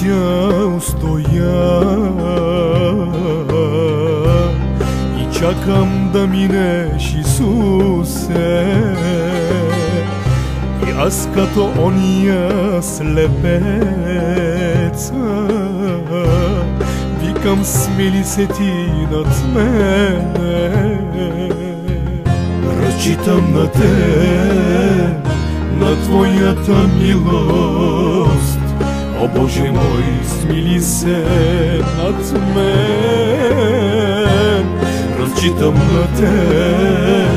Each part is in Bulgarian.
cял стоя и чакам да минеш, Исусе. И аз като ония слепеца викам, смили се ти над мене. Разчитам на теб, на твоята милост. О Боже мой, смили се над мен. Разчитам на теб,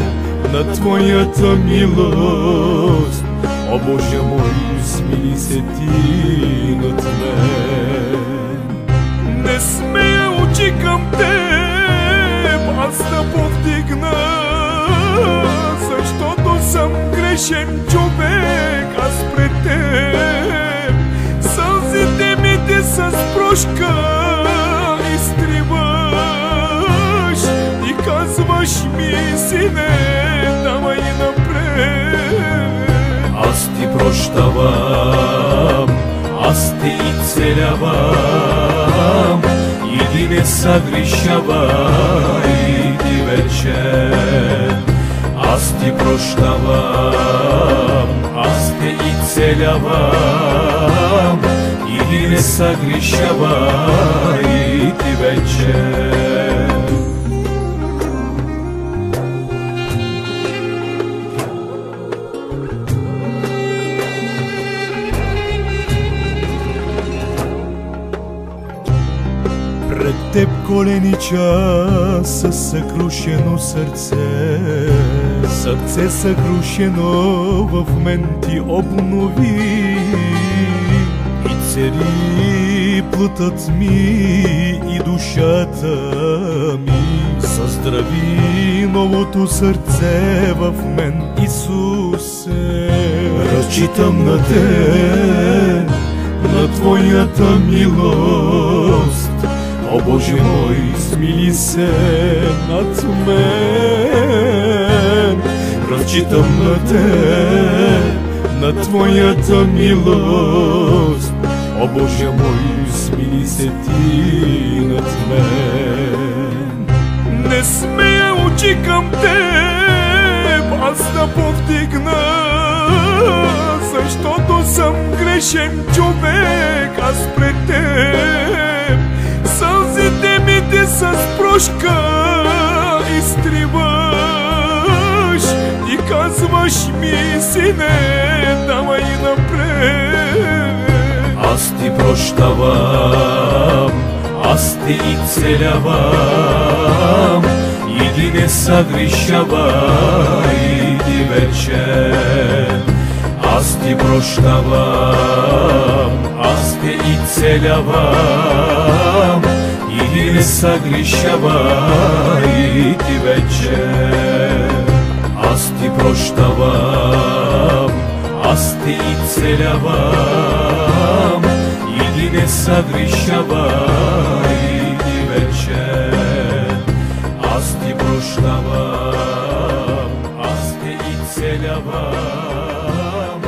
на твоята милост. О Боже мой, смили се ти над мен. Не смея очи към теб аз да повдигна, защото съм грешен човек аз пред теб. Сълзите ми ти с прошка изтриваш и казваш ми, сине, давай напред. Аз ти прощавам, аз те изцелявам, иди не съгрешавай, иди вече. Аз ти прощавам, аз те изцелявам, иди не съгрешавай, иди вече. Пред теб коленича със съкрушено сърце, сърце съкрушено в мен ти обнови. И цели плътът ми и душата ми, създрави новото сърце в мен, Исусе. Разчитам на теб, на твоята милост. О Боже мой, смили се над мен. Разчитам на теб, на твоята милост. О Боже мой, смили се ти над мен. Не смея очи към теб аз да повдигна, защото съм грешен човек аз пред теб. Сълзите ми ти с прошка изтриваш и казваш ми, сине, давай напред. Аз ти прощавам, аз те изцелявам, иди не съгрешавай, иди вече. Аз ти прощавам, аз те изцелявам, иди не съгрешавай, иди вече. Аз ти прощавам, аз те изцелявам, иди не съгрешавай, иди вече. Аз ти прощавам, аз те изцелявам,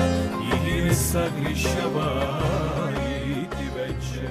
иди не съгрешавай, иди вече.